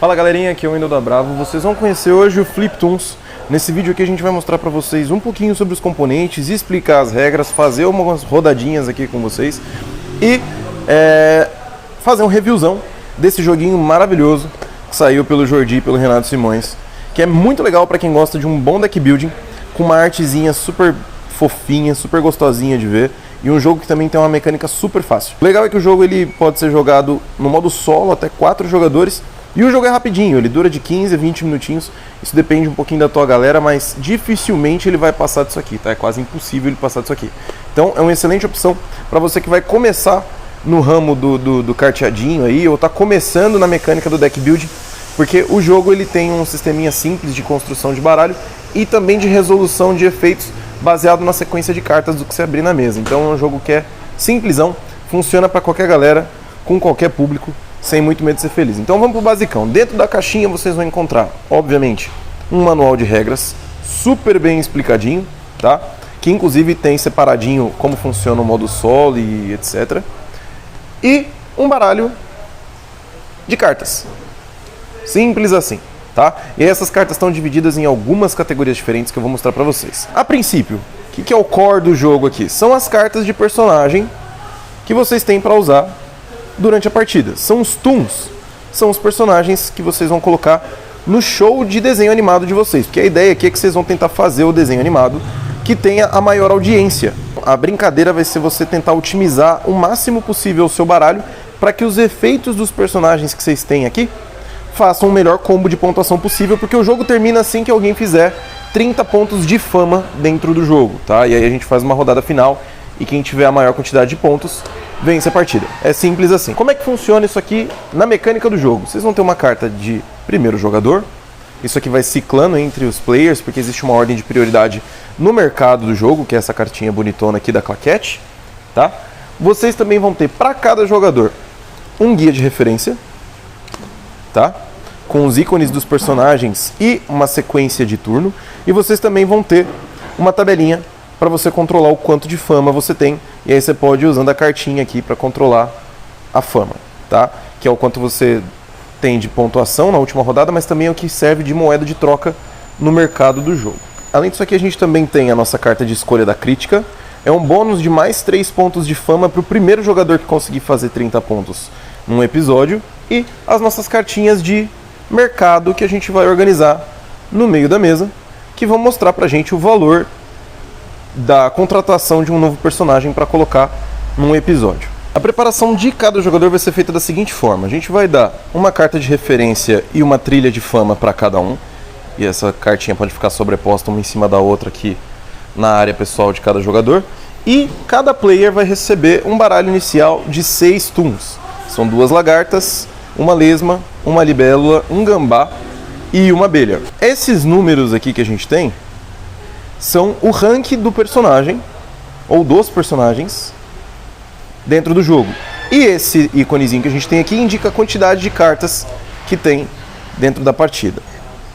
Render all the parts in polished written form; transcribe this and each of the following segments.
Fala galerinha, aqui é o Wendel da Bravo. Vocês vão conhecer hoje o Fliptoons. Nesse vídeo aqui a gente vai mostrar para vocês um pouquinho sobre os componentes, explicar as regras, fazer umas rodadinhas aqui com vocês e fazer um reviewzão desse joguinho maravilhoso que saiu pelo Jordi e pelo Renato Simões, que é muito legal para quem gosta de um bom deck building, com uma artezinha super fofinha, super gostosinha de ver, e um jogo que também tem uma mecânica super fácil. O legal é que o jogo ele pode ser jogado no modo solo, até 4 jogadores, e o jogo é rapidinho, ele dura de 15 a 20 minutinhos, isso depende um pouquinho da tua galera, mas dificilmente ele vai passar disso aqui, tá? É quase impossível ele passar disso aqui. Então é uma excelente opção para você que vai começar no ramo do carteadinho aí, ou tá começando na mecânica do deck building, porque o jogo ele tem um sisteminha simples de construção de baralho e também de resolução de efeitos baseado na sequência de cartas do que você abrir na mesa. Então é um jogo que é simplesão, funciona para qualquer galera, com qualquer público, sem muito medo de ser feliz. Então vamos pro basicão. Dentro da caixinha vocês vão encontrar, obviamente, um manual de regras super bem explicadinho, tá? Que inclusive tem separadinho como funciona o modo solo e etc. E um baralho de cartas. Simples assim, tá? E essas cartas estão divididas em algumas categorias diferentes que eu vou mostrar pra vocês. A princípio, o que é o core do jogo aqui? São as cartas de personagem que vocês têm pra usar durante a partida. São os toons, são os personagens que vocês vão colocar no show de desenho animado de vocês, porque a ideia aqui é que vocês vão tentar fazer o desenho animado que tenha a maior audiência. A brincadeira vai ser você tentar otimizar o máximo possível o seu baralho para que os efeitos dos personagens que vocês têm aqui façam o melhor combo de pontuação possível, porque o jogo termina assim que alguém fizer 30 pontos de fama dentro do jogo, tá? E aí a gente faz uma rodada final e quem tiver a maior quantidade de pontos vence a partida. É simples assim. Como é que funciona isso aqui na mecânica do jogo? Vocês vão ter uma carta de primeiro jogador. Isso aqui vai ciclando entre os players, porque existe uma ordem de prioridade no mercado do jogo, que é essa cartinha bonitona aqui da claquete, tá? Vocês também vão ter para cada jogador um guia de referência, tá? Com os ícones dos personagens e uma sequência de turno. E vocês também vão ter uma tabelinha para você controlar o quanto de fama você tem. E aí você pode ir usando a cartinha aqui para controlar a fama, tá? Que é o quanto você tem de pontuação na última rodada, mas também é o que serve de moeda de troca no mercado do jogo. Além disso aqui a gente também tem a nossa carta de escolha da crítica. É um bônus de mais 3 pontos de fama para o primeiro jogador que conseguir fazer 30 pontos num episódio. E as nossas cartinhas de mercado que a gente vai organizar no meio da mesa, que vão mostrar pra gente o valor da contratação de um novo personagem para colocar num episódio. A preparação de cada jogador vai ser feita da seguinte forma: a gente vai dar uma carta de referência e uma trilha de fama para cada um, e essa cartinha pode ficar sobreposta uma em cima da outra aqui na área pessoal de cada jogador, e cada player vai receber um baralho inicial de 6 toons. São 2 lagartas, uma lesma, uma libélula, um gambá e uma abelha. Esses números aqui que a gente tem são o rank do personagem, ou dos personagens, dentro do jogo. E esse íconezinho que a gente tem aqui indica a quantidade de cartas que tem dentro da partida.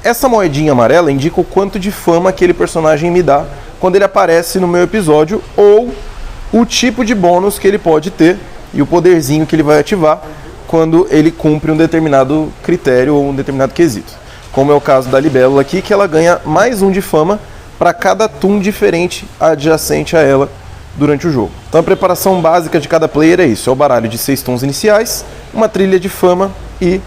Essa moedinha amarela indica o quanto de fama aquele personagem me dá quando ele aparece no meu episódio, ou o tipo de bônus que ele pode ter e o poderzinho que ele vai ativar quando ele cumpre um determinado critério ou um determinado quesito. Como é o caso da libélula aqui, que ela ganha mais 1 de fama para cada toon diferente adjacente a ela durante o jogo. Então a preparação básica de cada player é isso: é o baralho de 6 toons iniciais, uma trilha de fama e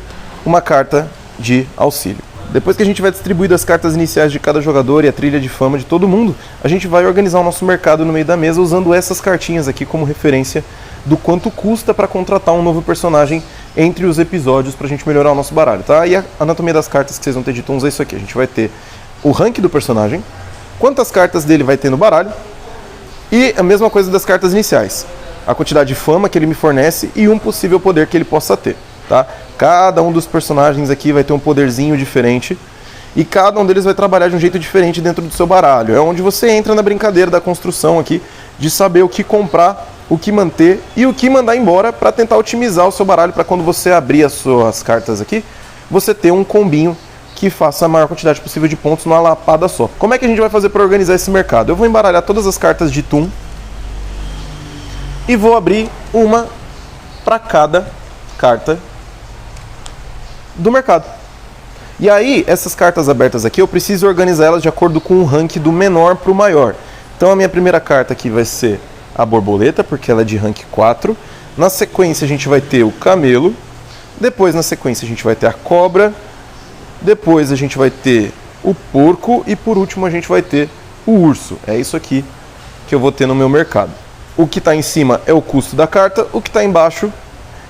uma carta de auxílio. Depois que a gente tiver distribuído as cartas iniciais de cada jogador e a trilha de fama de todo mundo, a gente vai organizar o nosso mercado no meio da mesa usando essas cartinhas aqui como referência do quanto custa para contratar um novo personagem entre os episódios para a gente melhorar o nosso baralho, tá? E a anatomia das cartas que vocês vão ter de tons é isso aqui: a gente vai ter o rank do personagem, quantas cartas dele vai ter no baralho, e a mesma coisa das cartas iniciais, a quantidade de fama que ele me fornece e um possível poder que ele possa ter, tá? Cada um dos personagens aqui vai ter um poderzinho diferente e cada um deles vai trabalhar de um jeito diferente dentro do seu baralho. É onde você entra na brincadeira da construção aqui, de saber o que comprar, o que manter e o que mandar embora para tentar otimizar o seu baralho, para quando você abrir as suas cartas aqui, você ter um combinho que faça a maior quantidade possível de pontos numa lapada só. Como é que a gente vai fazer para organizar esse mercado? Eu vou embaralhar todas as cartas de toon e vou abrir uma para cada carta do mercado. E aí, essas cartas abertas aqui, eu preciso organizar elas de acordo com o rank do menor para o maior. Então a minha primeira carta aqui vai ser a borboleta, porque ela é de rank 4. Na sequência a gente vai ter o camelo. Depois na sequência a gente vai ter a cobra. Depois a gente vai ter o porco. E por último a gente vai ter o urso. É isso aqui que eu vou ter no meu mercado. O que está em cima é o custo da carta. O que está embaixo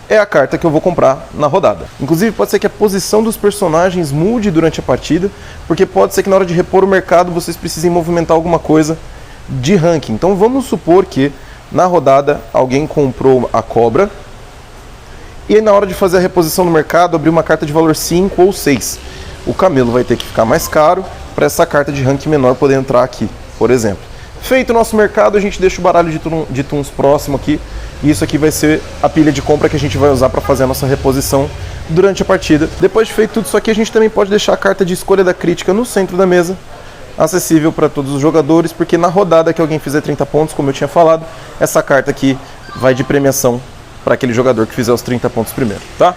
é a carta que eu vou comprar na rodada. Inclusive pode ser que a posição dos personagens mude durante a partida, porque pode ser que na hora de repor o mercado vocês precisem movimentar alguma coisa de ranking. Então vamos supor que na rodada alguém comprou a cobra e na hora de fazer a reposição no mercado abriu uma carta de valor 5 ou 6. O camelo vai ter que ficar mais caro para essa carta de ranking menor poder entrar aqui, por exemplo. Feito o nosso mercado, a gente deixa o baralho de tuns próximo aqui. E isso aqui vai ser a pilha de compra que a gente vai usar para fazer a nossa reposição durante a partida. Depois de feito tudo isso aqui, a gente também pode deixar a carta de escolha da crítica no centro da mesa, acessível para todos os jogadores, porque na rodada que alguém fizer 30 pontos, como eu tinha falado, essa carta aqui vai de premiação para aquele jogador que fizer os 30 pontos primeiro, tá?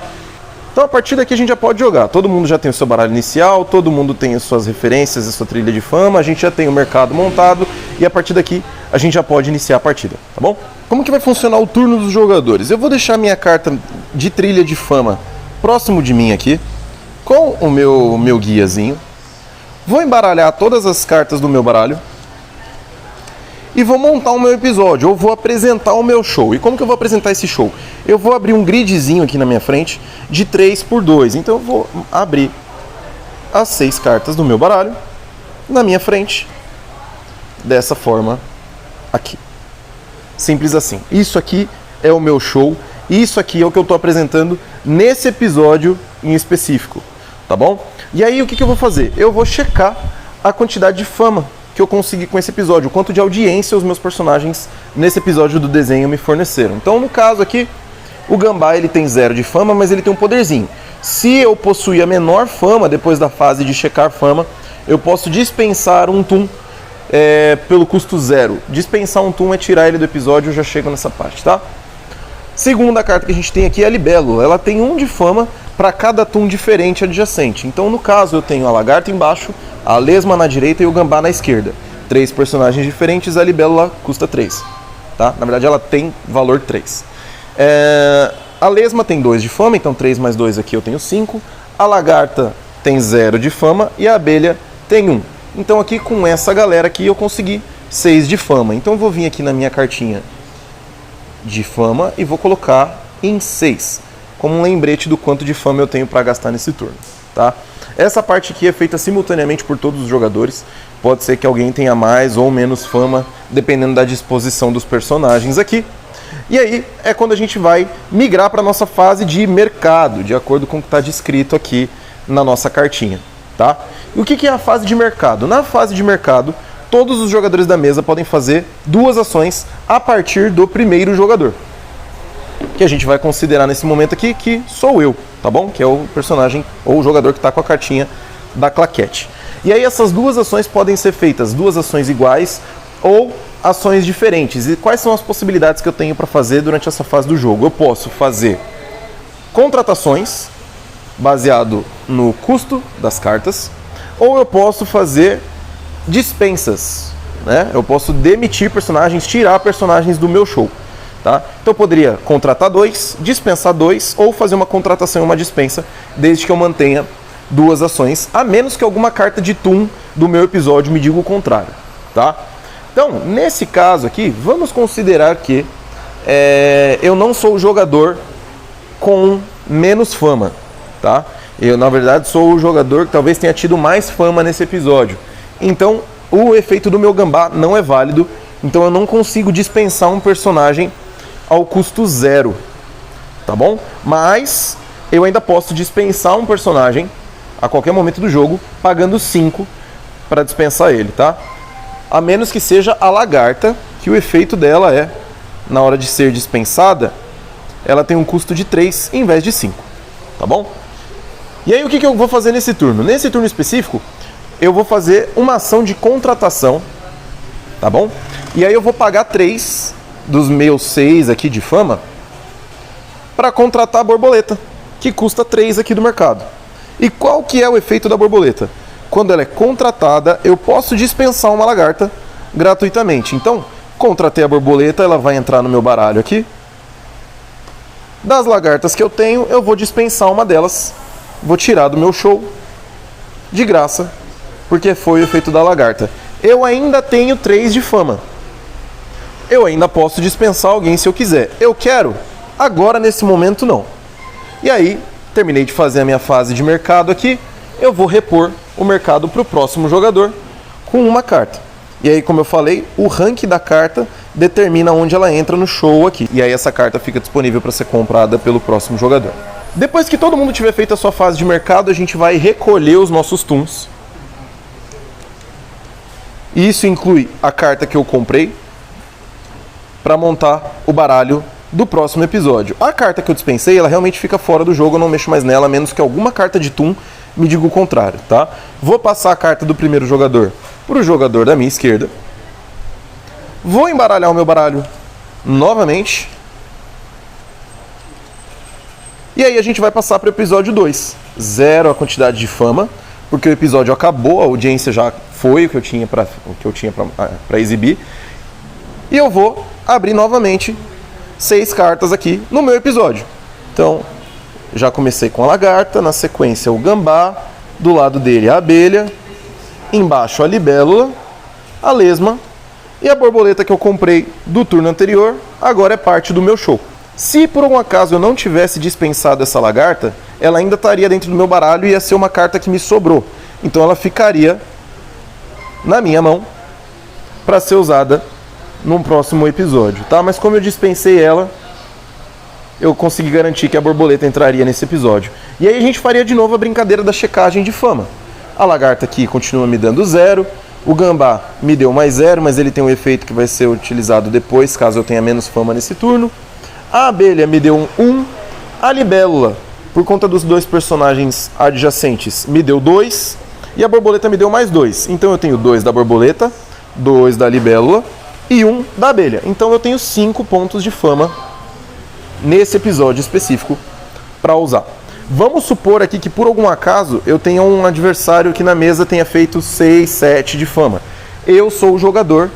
Então a partir daqui a gente já pode jogar. Todo mundo já tem o seu baralho inicial, todo mundo tem as suas referências, a sua trilha de fama, a gente já tem o mercado montado e a partir daqui a gente já pode iniciar a partida, tá bom? Como que vai funcionar o turno dos jogadores? Eu vou deixar minha carta de trilha de fama próximo de mim aqui, com o meu guiazinho. Vou embaralhar todas as cartas do meu baralho e vou montar o meu episódio, ou vou apresentar o meu show. E como que eu vou apresentar esse show? Eu vou abrir um gridzinho aqui na minha frente de 3x2. Então eu vou abrir as 6 cartas do meu baralho na minha frente, dessa forma aqui. Simples assim. Isso aqui é o meu show, isso aqui é o que eu estou apresentando nesse episódio em específico, tá bom? E aí o que eu vou fazer? Eu vou checar a quantidade de fama que eu consegui com esse episódio, o quanto de audiência os meus personagens nesse episódio do desenho me forneceram. Então no caso aqui, o Gambá ele tem 0 de fama, mas ele tem um poderzinho. Se eu possuir a menor fama depois da fase de checar fama, eu posso dispensar um Toon pelo custo 0. Dispensar um Toon é tirar ele do episódio, eu já chego nessa parte, tá? Segunda carta que a gente tem aqui é a Libelo. Ela tem 1 de fama para cada Toon diferente adjacente. Então no caso eu tenho a lagarta embaixo, a lesma na direita e o gambá na esquerda. 3 personagens diferentes, a libélula custa 3. Tá? Na verdade ela tem valor 3. A lesma tem 2 de fama, então 3 mais 2 aqui eu tenho 5. A lagarta tem 0 de fama e a abelha tem 1. Então aqui com essa galera aqui eu consegui 6 de fama. Então eu vou vir aqui na minha cartinha de fama e vou colocar em 6. Como um lembrete do quanto de fama eu tenho para gastar nesse turno. Tá? Essa parte aqui é feita simultaneamente por todos os jogadores. Pode ser que alguém tenha mais ou menos fama, dependendo da disposição dos personagens aqui. E aí é quando a gente vai migrar para a nossa fase de mercado, de acordo com o que está descrito aqui na nossa cartinha. Tá? E o que é a fase de mercado? Na fase de mercado, todos os jogadores da mesa podem fazer 2 ações a partir do primeiro jogador. Que a gente vai considerar nesse momento aqui, que sou eu, tá bom? Que é o personagem ou o jogador que está com a cartinha da claquete. E aí essas 2 ações podem ser feitas 2 ações iguais ou ações diferentes. E quais são as possibilidades que eu tenho para fazer durante essa fase do jogo? Eu posso fazer contratações, baseado no custo das cartas, ou eu posso fazer dispensas, né? Eu posso demitir personagens, tirar personagens do meu show. Tá? Então eu poderia contratar 2, dispensar 2 ou fazer uma contratação e uma dispensa, desde que eu mantenha 2 ações, a menos que alguma carta de Toon do meu episódio me diga o contrário. Tá? Então, nesse caso aqui, vamos considerar que eu não sou o jogador com menos fama. Tá? Eu, na verdade, sou o jogador que talvez tenha tido mais fama nesse episódio. Então, o efeito do meu gambá não é válido, então eu não consigo dispensar um personagem ao custo 0, tá bom? Mas eu ainda posso dispensar um personagem a qualquer momento do jogo, pagando 5 para dispensar ele, tá? A menos que seja a lagarta, que o efeito dela é, na hora de ser dispensada, ela tem um custo de 3 em vez de 5, tá bom? E aí o que eu vou fazer nesse turno? Nesse turno específico, eu vou fazer uma ação de contratação, tá bom? E aí eu vou pagar 3 dos meus 6 aqui de fama para contratar a borboleta, que custa 3 aqui do mercado. E qual que é o efeito da borboleta? Quando ela é contratada, eu posso dispensar uma lagarta gratuitamente. Então, contratei a borboleta, ela vai entrar no meu baralho aqui. Das lagartas que eu tenho, eu vou dispensar uma delas. Vou tirar do meu show de graça, porque foi o efeito da lagarta. Eu ainda tenho 3 de fama. Eu ainda posso dispensar alguém se eu quiser. Eu quero? Agora, nesse momento, não. E aí, terminei de fazer a minha fase de mercado aqui. Eu vou repor o mercado para o próximo jogador com uma carta. E aí, como eu falei, o rank da carta determina onde ela entra no show aqui. E aí essa carta fica disponível para ser comprada pelo próximo jogador. Depois que todo mundo tiver feito a sua fase de mercado, a gente vai recolher os nossos toons. E isso inclui a carta que eu comprei para montar o baralho do próximo episódio. A carta que eu dispensei, ela realmente fica fora do jogo, eu não mexo mais nela, a menos que alguma carta de toon me diga o contrário, tá? Vou passar a carta do primeiro jogador para o jogador da minha esquerda. Vou embaralhar o meu baralho novamente. E aí a gente vai passar para o episódio 2. 0 a quantidade de fama, porque o episódio acabou, a audiência já foi o que eu tinha para exibir. E eu vou abrir novamente 6 cartas aqui no meu episódio. Então, já comecei com a lagarta, na sequência o gambá, do lado dele a abelha, embaixo a libélula, a lesma e a borboleta que eu comprei do turno anterior, agora é parte do meu show. Se por algum acaso eu não tivesse dispensado essa lagarta, ela ainda estaria dentro do meu baralho e ia ser uma carta que me sobrou. Então ela ficaria na minha mão para ser usada num próximo episódio, tá? Mas como eu dispensei ela, eu consegui garantir que a borboleta entraria nesse episódio. E aí a gente faria de novo a brincadeira da checagem de fama. A lagarta aqui continua me dando 0, o gambá me deu mais 0, mas ele tem um efeito que vai ser utilizado depois, caso eu tenha menos fama nesse turno. A abelha me deu um 1, a libélula, por conta dos 2 personagens adjacentes, me deu 2, e a borboleta me deu mais 2. Então eu tenho 2 da borboleta, 2 da libélula e 1 da abelha. Então eu tenho 5 pontos de fama nesse episódio específico para usar. Vamos supor aqui que por algum acaso eu tenha um adversário que na mesa tenha feito 6, 7 de fama. Eu sou o jogador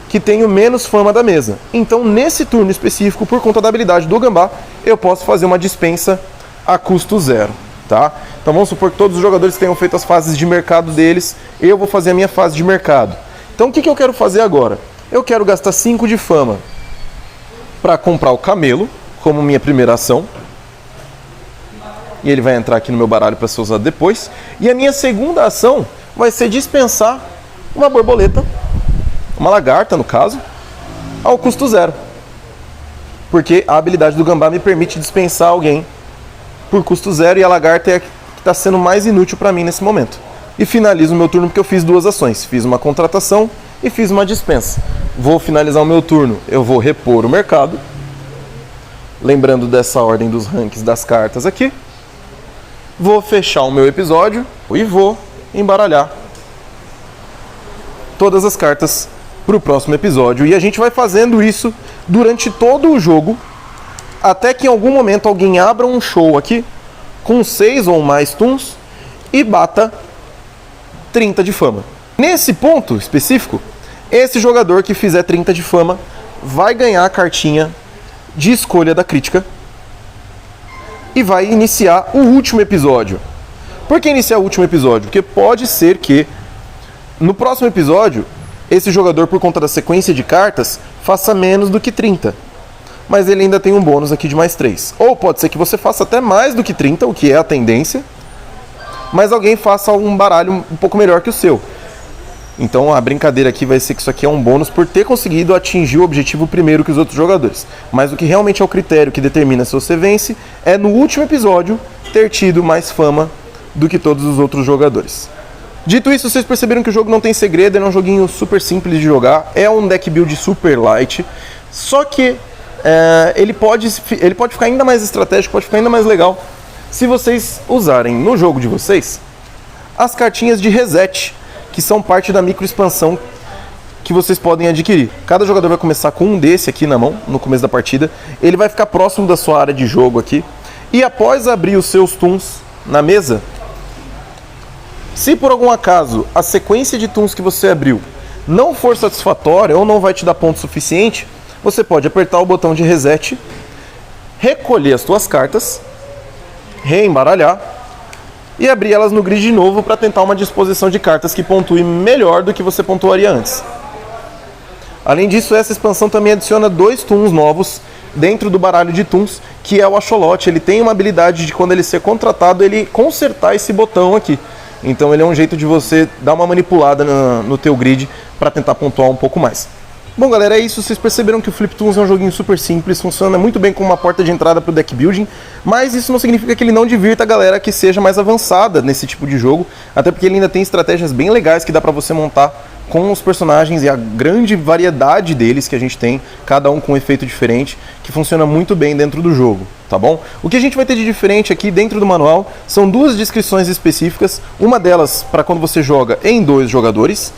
que tenho menos fama da mesa. Então nesse turno específico, por conta da habilidade do gambá, eu posso fazer uma dispensa a custo 0. Tá? Então vamos supor que todos os jogadores tenham feito as fases de mercado deles, eu vou fazer a minha fase de mercado. Então o que eu quero fazer agora? Eu quero gastar 5 de fama para comprar o camelo, como minha primeira ação. E ele vai entrar aqui no meu baralho para ser usado depois. E a minha segunda ação vai ser dispensar uma borboleta, uma lagarta no caso, ao custo 0. Porque a habilidade do gambá me permite dispensar alguém por custo 0 e a lagarta é a que está sendo mais inútil para mim nesse momento. E finalizo o meu turno porque eu fiz 2 ações. Fiz uma contratação e fiz uma dispensa. Vou finalizar o meu turno, eu vou repor o mercado. Lembrando dessa ordem dos rankings das cartas aqui. Vou fechar o meu episódio e vou embaralhar todas as cartas para o próximo episódio. E a gente vai fazendo isso durante todo o jogo, até que em algum momento alguém abra um show aqui com 6 ou mais toons e bata 30 de fama. Nesse ponto específico, esse jogador que fizer 30 de fama vai ganhar a cartinha de escolha da crítica e vai iniciar o último episódio. Por que iniciar o último episódio? Porque pode ser que no próximo episódio esse jogador, por conta da sequência de cartas, faça menos do que 30. Mas ele ainda tem um bônus aqui de mais 3. Ou pode ser que você faça até mais do que 30, o que é a tendência, mas alguém faça um baralho um pouco melhor que o seu. Então a brincadeira aqui vai ser que isso aqui é um bônus por ter conseguido atingir o objetivo primeiro que os outros jogadores. Mas o que realmente é o critério que determina se você vence é no último episódio ter tido mais fama do que todos os outros jogadores. Dito isso, vocês perceberam que o jogo não tem segredo, é um joguinho super simples de jogar, é um deck build super light, só que ele pode ficar ainda mais estratégico, pode ficar ainda mais legal se vocês usarem no jogo de vocês as cartinhas de reset, que são parte da micro expansão que vocês podem adquirir. Cada jogador vai começar com um desse aqui na mão, no começo da partida. Ele vai ficar próximo da sua área de jogo aqui. E após abrir os seus toons na mesa, Se por algum acaso a sequência de toons que você abriu não for satisfatória ou não vai te dar ponto suficiente, você pode apertar o botão de reset, recolher as suas cartas, reembaralhar e abrir elas no grid de novo para tentar uma disposição de cartas que pontue melhor do que você pontuaria antes. Além disso, essa expansão também adiciona 2 toons novos dentro do baralho de toons, que é o Axolote. Ele tem uma habilidade de, quando ele ser contratado, ele consertar esse botão aqui. Então ele é um jeito de você dar uma manipulada no teu grid para tentar pontuar um pouco mais. Bom, galera, é isso. Vocês perceberam que o Fliptoons é um joguinho super simples, funciona muito bem como uma porta de entrada para o deck building, mas isso não significa que ele não divirta a galera que seja mais avançada nesse tipo de jogo, até porque ele ainda tem estratégias bem legais que dá para você montar com os personagens e a grande variedade deles que a gente tem, cada um com um efeito diferente, que funciona muito bem dentro do jogo, tá bom? O que a gente vai ter de diferente aqui dentro do manual são 2 descrições específicas, uma delas para quando você joga em 2 jogadores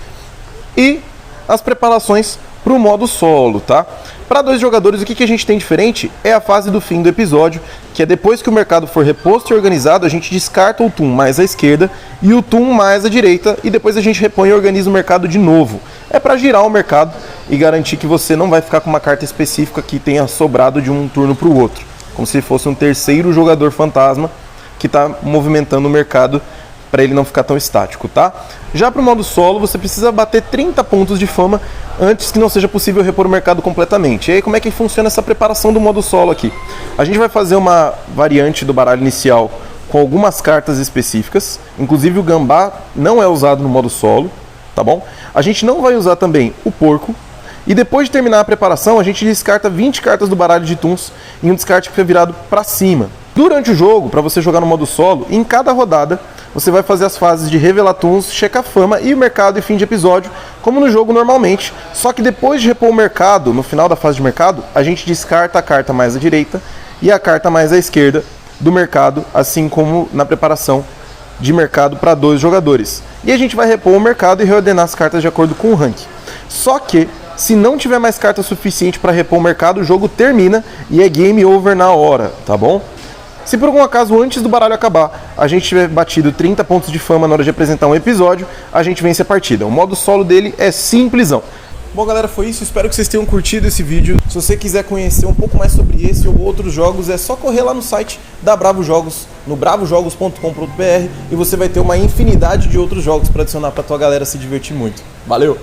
e as preparações para o modo solo, tá? Para 2 jogadores, o que a gente tem diferente é a fase do fim do episódio, que é depois que o mercado for reposto e organizado, a gente descarta o toon mais à esquerda e o toon mais à direita, e depois a gente repõe e organiza o mercado de novo. É para girar o mercado e garantir que você não vai ficar com uma carta específica que tenha sobrado de um turno para o outro, como se fosse um terceiro jogador fantasma que está movimentando o mercado para ele não ficar tão estático, tá? Já para o modo solo, você precisa bater 30 pontos de fama antes que não seja possível repor o mercado completamente. E aí, como é que funciona essa preparação do modo solo aqui? A gente vai fazer uma variante do baralho inicial com algumas cartas específicas, inclusive o gambá não é usado no modo solo, tá bom? A gente não vai usar também o porco, e depois de terminar a preparação, a gente descarta 20 cartas do baralho de toons em um descarte que foi virado para cima. Durante o jogo, para você jogar no modo solo, em cada rodada, você vai fazer as fases de revelar toons, checar fama e o mercado e fim de episódio, como no jogo normalmente. Só que depois de repor o mercado, no final da fase de mercado, a gente descarta a carta mais à direita e a carta mais à esquerda do mercado, assim como na preparação de mercado para 2 jogadores. E a gente vai repor o mercado e reordenar as cartas de acordo com o ranking. Só que, se não tiver mais carta suficiente para repor o mercado, o jogo termina e é game over na hora, tá bom? Se por algum acaso antes do baralho acabar a gente tiver batido 30 pontos de fama na hora de apresentar um episódio, a gente vence a partida. O modo solo dele é simplesão. Bom, galera, foi isso. Espero que vocês tenham curtido esse vídeo. Se você quiser conhecer um pouco mais sobre esse ou outros jogos, é só correr lá no site da Bravo Jogos, no bravojogos.com.br, e você vai ter uma infinidade de outros jogos para adicionar para tua galera se divertir muito. Valeu!